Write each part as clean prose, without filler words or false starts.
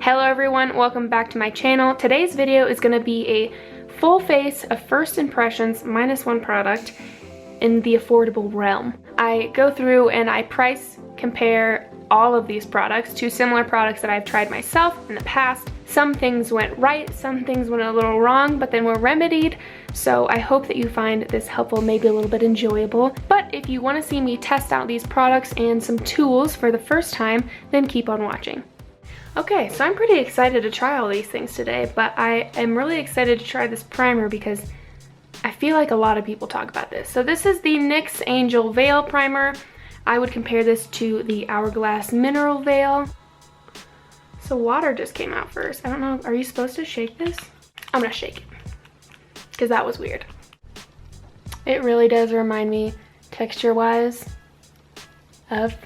Hello everyone, welcome back to my channel. Today's video is going to be a full face of first impressions minus one product in the affordable realm. I go through and I price compare all of these products to similar products that I've tried myself in the past. Some things went right, some things went a little wrong, but then were remedied. So I hope that you find this helpful, maybe a little bit enjoyable. But if you want to see me test out these products and some tools for the first time, then keep on watching. Okay, so I'm pretty excited to try all these things today, but I am really excited to try this primer because I feel like a lot of people talk about this. So this is the NYX Angel Veil Primer. I would compare this to the Hourglass Mineral Veil. So water just came out first. I don't know, are you supposed to shake this? I'm gonna shake it, because that was weird. It really does remind me, texture-wise, of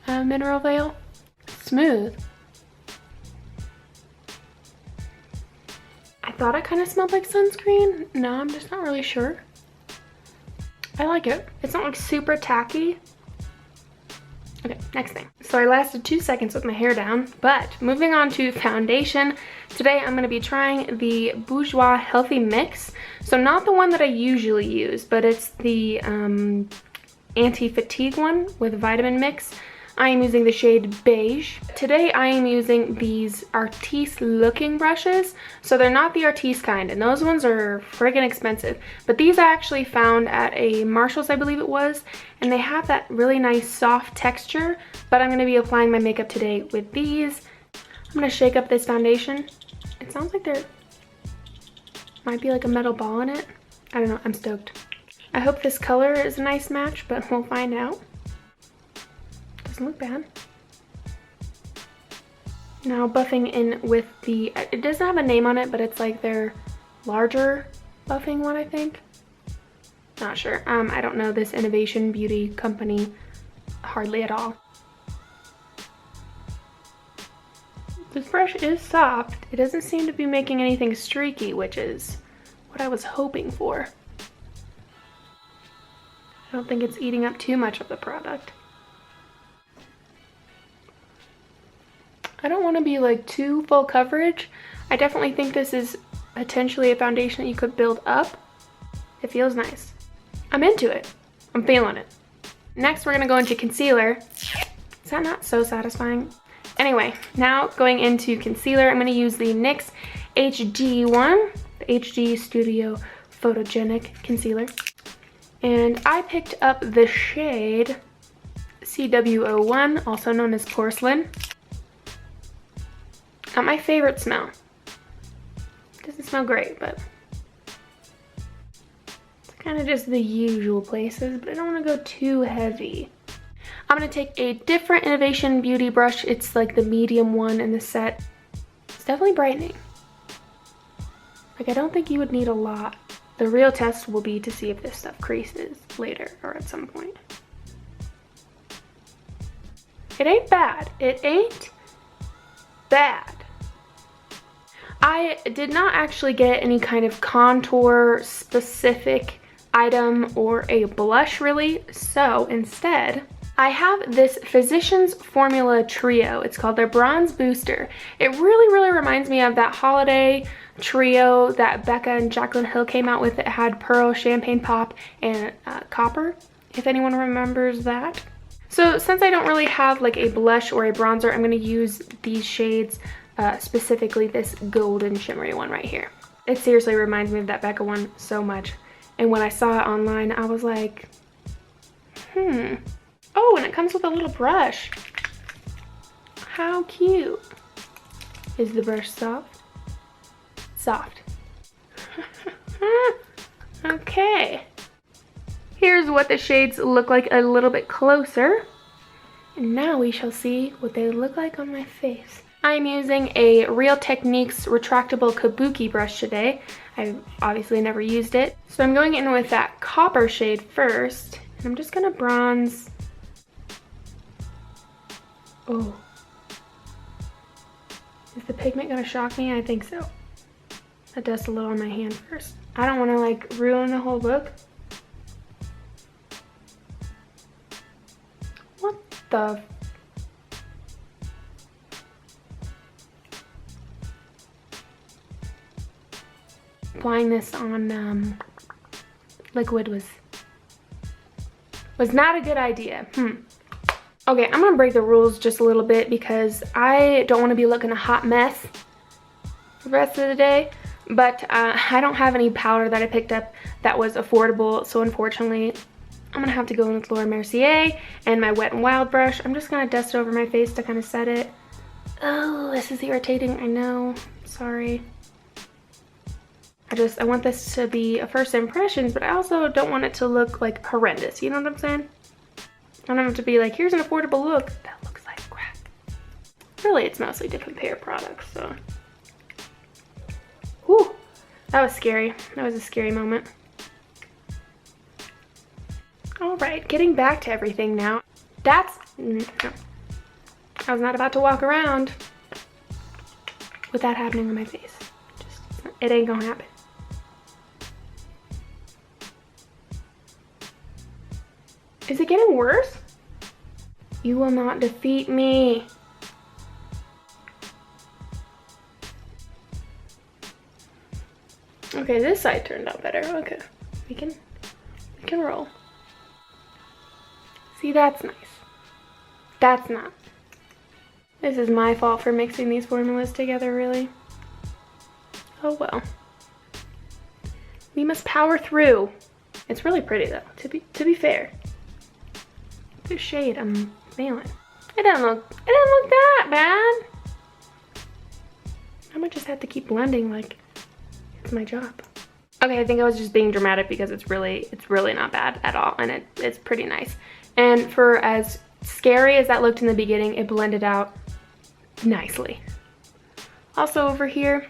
a mineral veil. Smooth. I thought it kind of smelled like sunscreen. No, I'm just not really sure. I like it. It's not like super tacky. Okay, next thing. So I lasted 2 seconds with my hair down, but moving on to foundation. Today I'm going to be trying the Bourjois Healthy Mix. So not the one that I usually use, but it's the anti-fatigue one with vitamin mix. I am using the shade Beige. Today I am using these Artiste looking brushes. So they're not the Artiste kind, and those ones are friggin' expensive. But these I actually found at a Marshall's, I believe it was, and they have that really nice soft texture. But I'm gonna be applying my makeup today with these. I'm gonna shake up this foundation. It sounds like there might be like a metal ball in it. I don't know, I'm stoked. I hope this color is a nice match, but we'll find out. Doesn't look bad. Now buffing in with the, it doesn't have a name on it, but it's like their larger buffing one, I think. Not sure. I don't know this Innovation Beauty company hardly at all. This brush is soft. It doesn't seem to be making anything streaky, which is what I was hoping for. I don't think it's eating up too much of the product. I don't want to be like too full coverage. I definitely think this is potentially a foundation that you could build up. It feels nice. I'm into it. I'm feeling it. Next we're going to go into concealer. Is that not so satisfying? Anyway, now going into concealer, I'm going to use the NYX HD one, the HD Studio Photogenic Concealer. And I picked up the shade CW01, also known as Porcelain. Not my favorite smell. It doesn't smell great, but it's kind of just the usual places, but I don't want to go too heavy. I'm going to take a different Innovation Beauty brush. It's like the medium one in the set. It's definitely brightening. Like, I don't think you would need a lot. The real test will be to see if this stuff creases later or at some point. It ain't bad. It ain't bad. I did not actually get any kind of contour specific item or a blush really, so instead I have this Physicians Formula Trio. It's called their Bronze Booster. It really reminds me of that holiday trio that Becca and Jaclyn Hill came out with. It had Pearl, Champagne Pop, and Copper, if anyone remembers that. So since I don't really have like a blush or a bronzer, I'm going to use these shades, specifically this golden shimmery one right here. It seriously reminds me of that Becca one so much. And when I saw it online, I was like, Oh, and it comes with a little brush. How cute. Is the brush soft? Soft. Okay. Here's what the shades look like a little bit closer. And now we shall see what they look like on my face. I'm using a Real Techniques retractable Kabuki brush today. I've obviously never used it. So I'm going in with that copper shade first. And I'm just gonna bronze. Oh. Is the pigment gonna shock me? I think so. I dust a little on my hand first. I don't wanna like ruin the whole look. What the applying this on liquid was not a good idea. Okay, I'm gonna break the rules just a little bit because I don't want to be looking a hot mess for the rest of the day. But I don't have any powder that I picked up that was affordable, so unfortunately I'm gonna have to go in with Laura Mercier and my Wet n Wild brush. I'm just gonna dust it over my face to kind of set it. Oh, this is irritating, I know, sorry. I want this to be a first impression, but I also don't want it to look like horrendous, you know what I'm saying? I don't want it to be like, here's an affordable look that looks like crap. Really, it's mostly different pair products, so. Whew, that was scary. That was a scary moment. All right, getting back to everything now. No. I was not about to walk around with that happening on my face. It ain't gonna happen. Is it getting worse? You will not defeat me. Okay, this side turned out better. Okay, we can roll. See, that's nice. That's not. This is my fault for mixing these formulas together, really. Oh well. We must power through. It's really pretty though, to be fair. This shade I'm feeling. It didn't look that bad. I might just have to keep blending like it's my job. Okay, I think I was just being dramatic because it's really not bad at all, and it's pretty nice. And for as scary as that looked in the beginning, it blended out nicely. Also over here,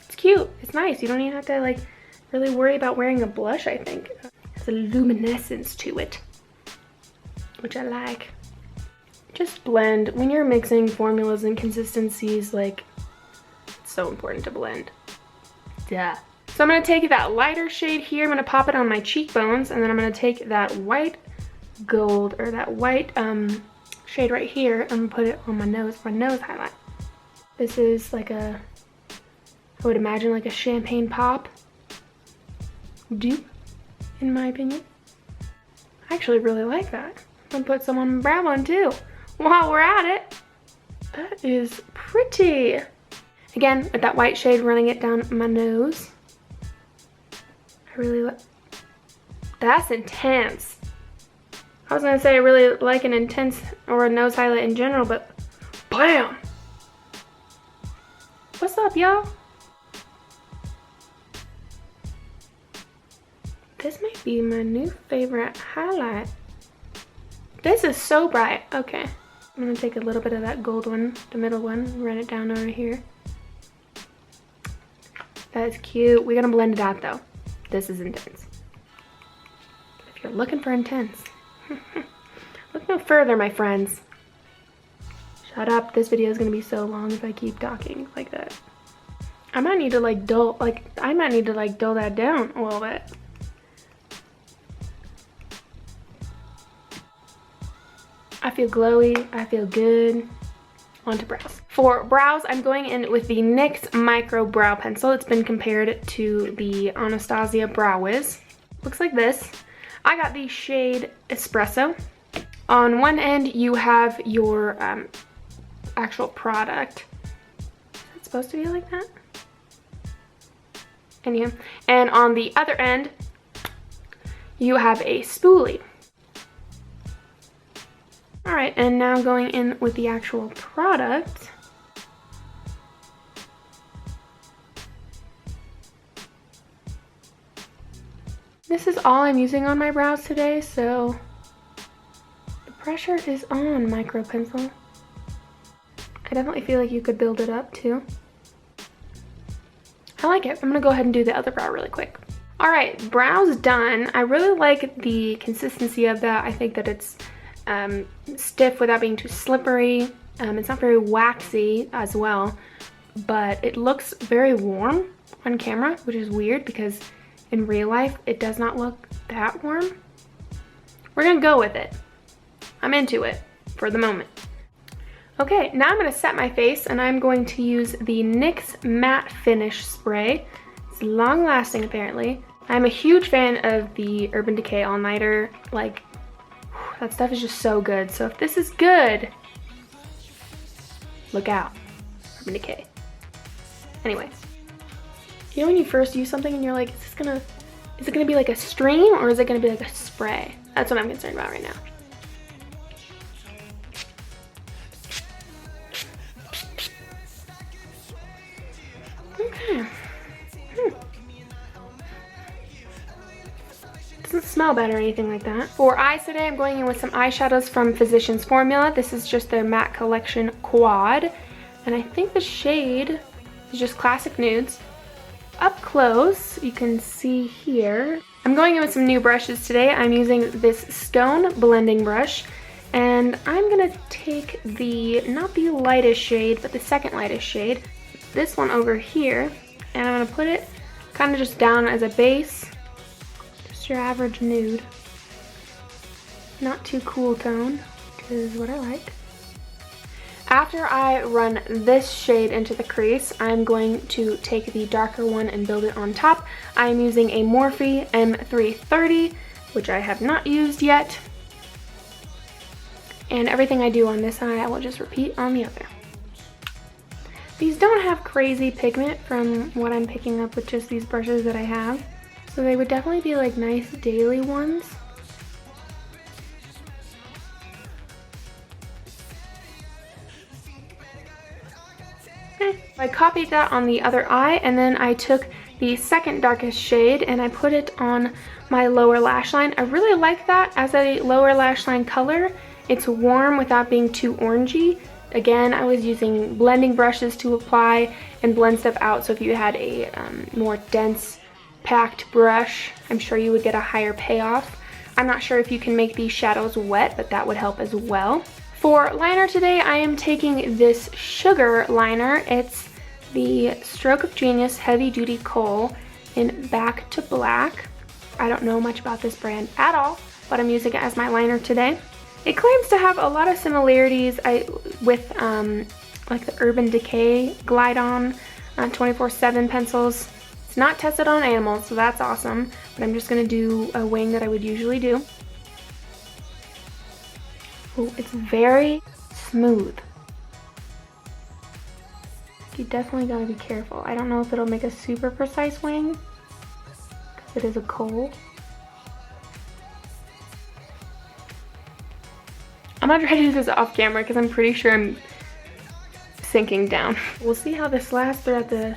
it's cute, it's nice. You don't even have to like really worry about wearing a blush, I think. It has a luminescence to it, which I like. Just blend. When you're mixing formulas and consistencies, like, it's so important to blend. Duh. So I'm gonna take that lighter shade here, I'm gonna pop it on my cheekbones, and then I'm gonna take that white gold, or that white shade right here, and put it on my nose highlight. This is like I would imagine like a champagne pop dupe, in my opinion. I actually really like that. I'm gonna put some on my brow bone too, while we're at it. That is pretty. Again, with that white shade, running it down my nose. I really like, that's intense. I was gonna say I really like an intense or a nose highlight in general, but bam! What's up, y'all? This might be my new favorite highlight. This is so bright. Okay, I'm gonna take a little bit of that gold one, the middle one, run it down over here. That is cute. We're gonna blend it out though. This is intense. If you're looking for intense, look no further, my friends. Shut up. This video is gonna be so long if I keep talking like that. I might need to like dull that down a little bit. I feel glowy, I feel good. On to brows. For brows, I'm going in with the NYX Micro Brow Pencil. It's been compared to the Anastasia Brow Wiz. Looks like this. I got the shade Espresso. On one end, you have your actual product. Is it supposed to be like that? Anyhow. And on the other end, you have a spoolie. All right, and now going in with the actual product. This is all I'm using on my brows today, so the pressure is on, Micro Pencil. I definitely feel like you could build it up too. I like it. I'm gonna go ahead and do the other brow really quick. All right, brows done. I really like the consistency of that. I think that it's stiff without being too slippery. It's not very waxy as well, but it looks very warm on camera, which is weird because in real life it does not look that warm. We're gonna go with it. I'm into it for the moment. Okay, now I'm gonna set my face, and I'm going to use the NYX Matte Finish Spray. It's long lasting apparently. I'm a huge fan of the Urban Decay All Nighter. Like, that stuff is just so good. So if this is good, look out, Urban Decay. Anyway, you know when you first use something and you're like, is it gonna be like a stream or is it gonna be like a spray? That's what I'm concerned about right now. Okay. Doesn't smell bad or anything like that. For eyes today, I'm going in with some eyeshadows from Physicians Formula. This is just their matte collection quad. And I think the shade is just Classic Nudes. Up close, you can see here, I'm going in with some new brushes today. I'm using this Skone blending brush. And I'm gonna take not the lightest shade, but the second lightest shade, this one over here, and I'm gonna put it kind of just down as a base. Just your average nude. Not too cool tone, which is what I like. After I run this shade into the crease, I'm going to take the darker one and build it on top. I'm using a Morphe M330, which I have not used yet. And everything I do on this eye, I will just repeat on the other. These don't have crazy pigment from what I'm picking up with just these brushes that I have. So they would definitely be like nice daily ones. I copied that on the other eye, and then I took the second darkest shade and I put it on my lower lash line. I really like that as a lower lash line color. It's warm without being too orangey. Again, I was using blending brushes to apply and blend stuff out, so if you had a more dense packed brush, I'm sure you would get a higher payoff. I'm not sure if you can make these shadows wet, but that would help as well. For liner today, I am taking this Sugar liner. It's the Stroke of Genius Heavy Duty Kohl in Back to Black. I don't know much about this brand at all, but I'm using it as my liner today. It claims to have a lot of similarities with like the Urban Decay Glide On 24/7 pencils. It's not tested on animals, so that's awesome, but I'm just gonna do a wing that I would usually do. Ooh, it's very smooth. You definitely gotta be careful. I don't know if it'll make a super precise wing, because it is a kohl. I'm gonna try to do this off camera because I'm pretty sure I'm sinking down. We'll see how this lasts throughout the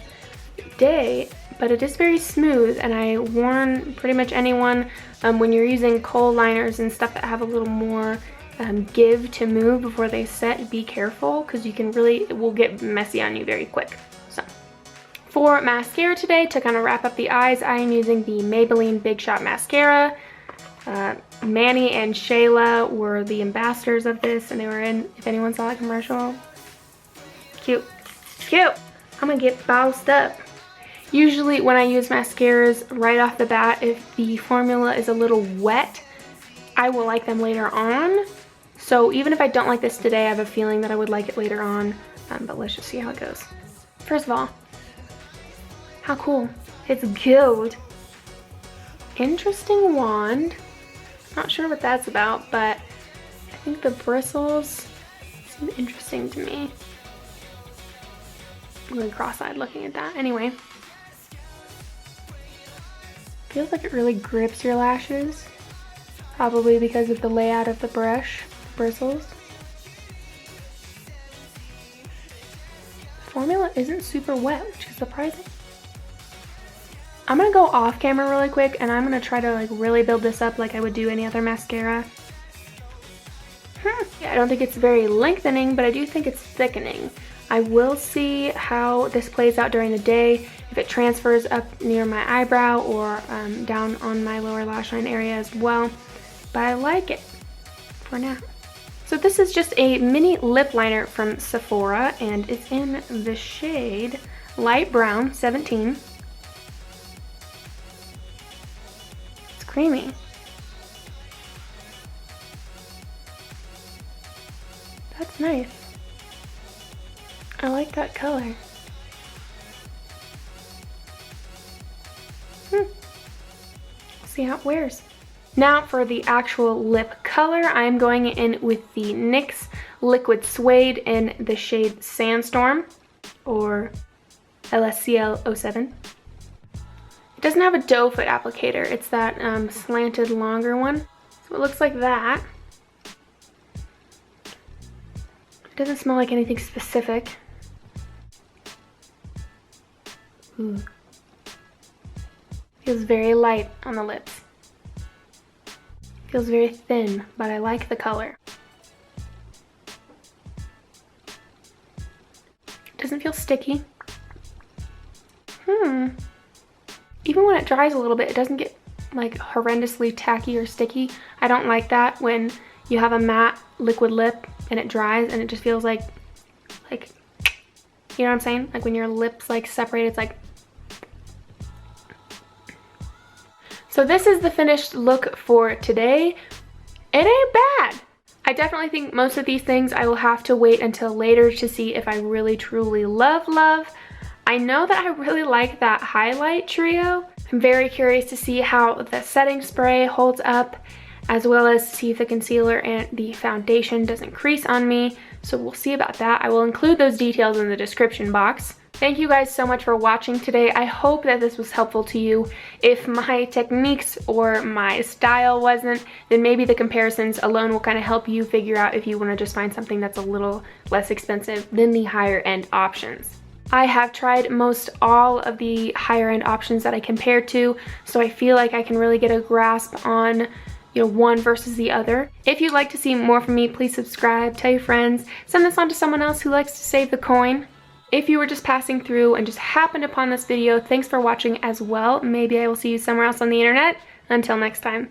day, but it is very smooth, and I warn pretty much anyone when you're using kohl liners and stuff that have a little more give to move before they set, be careful, because you can really, it will get messy on you very quick. So for mascara today, to kind of wrap up the eyes, I am using the Maybelline Big Shot Mascara. Manny and Shayla were the ambassadors of this, and they were in, if anyone saw the commercial. Cute. Cute! I'm gonna get bossed up. Usually when I use mascaras right off the bat, if the formula is a little wet, I will like them later on. So even if I don't like this today, I have a feeling that I would like it later on, but let's just see how it goes. First of all, how cool. It's gold. Interesting wand. Not sure what that's about, but I think the bristles seem interesting to me. I'm really cross-eyed looking at that. Anyway. Feels like it really grips your lashes. Probably because of the layout of the brush, bristles. The formula isn't super wet, which is surprising. I'm gonna go off camera really quick, and I'm gonna try to like really build this up like I would do any other mascara. Yeah, I don't think it's very lengthening, but I do think it's thickening. I will see how this plays out during the day, if it transfers up near my eyebrow or down on my lower lash line area as well. But I like it for now. So this is just a mini lip liner from Sephora, and it's in the shade Light Brown 17. It's creamy. That's nice. I like that color. see how it wears. Now for the actual lip color, I'm going in with the NYX Liquid Suede in the shade Sandstorm, or LSCL 07. It doesn't have a doe foot applicator, it's that slanted longer one. So it looks like that. It doesn't smell like anything specific. Ooh. Feels very light on the lips. Feels very thin, but I like the color. It doesn't feel sticky. Even when it dries a little bit, it doesn't get like horrendously tacky or sticky. I don't like that when you have a matte liquid lip and it dries and it just feels like, you know what I'm saying? Like when your lips like separate, it's like. So this is the finished look for today. It ain't bad. I definitely think most of these things I will have to wait until later to see if I really truly love. I know that I really like that highlight trio. I'm very curious to see how the setting spray holds up, as well as see if the concealer and the foundation doesn't crease on me. So we'll see about that. I will include those details in the description box. Thank you guys so much for watching today. I hope that this was helpful to you. If my techniques or my style wasn't, then maybe the comparisons alone will kind of help you figure out if you want to just find something that's a little less expensive than the higher end options. I have tried most all of the higher end options that I compared to, so I feel like I can really get a grasp on one versus the other. If you'd like to see more from me, please subscribe, tell your friends, send this on to someone else who likes to save the coin. If you were just passing through and just happened upon this video, thanks for watching as well. Maybe I will see you somewhere else on the internet. Until next time.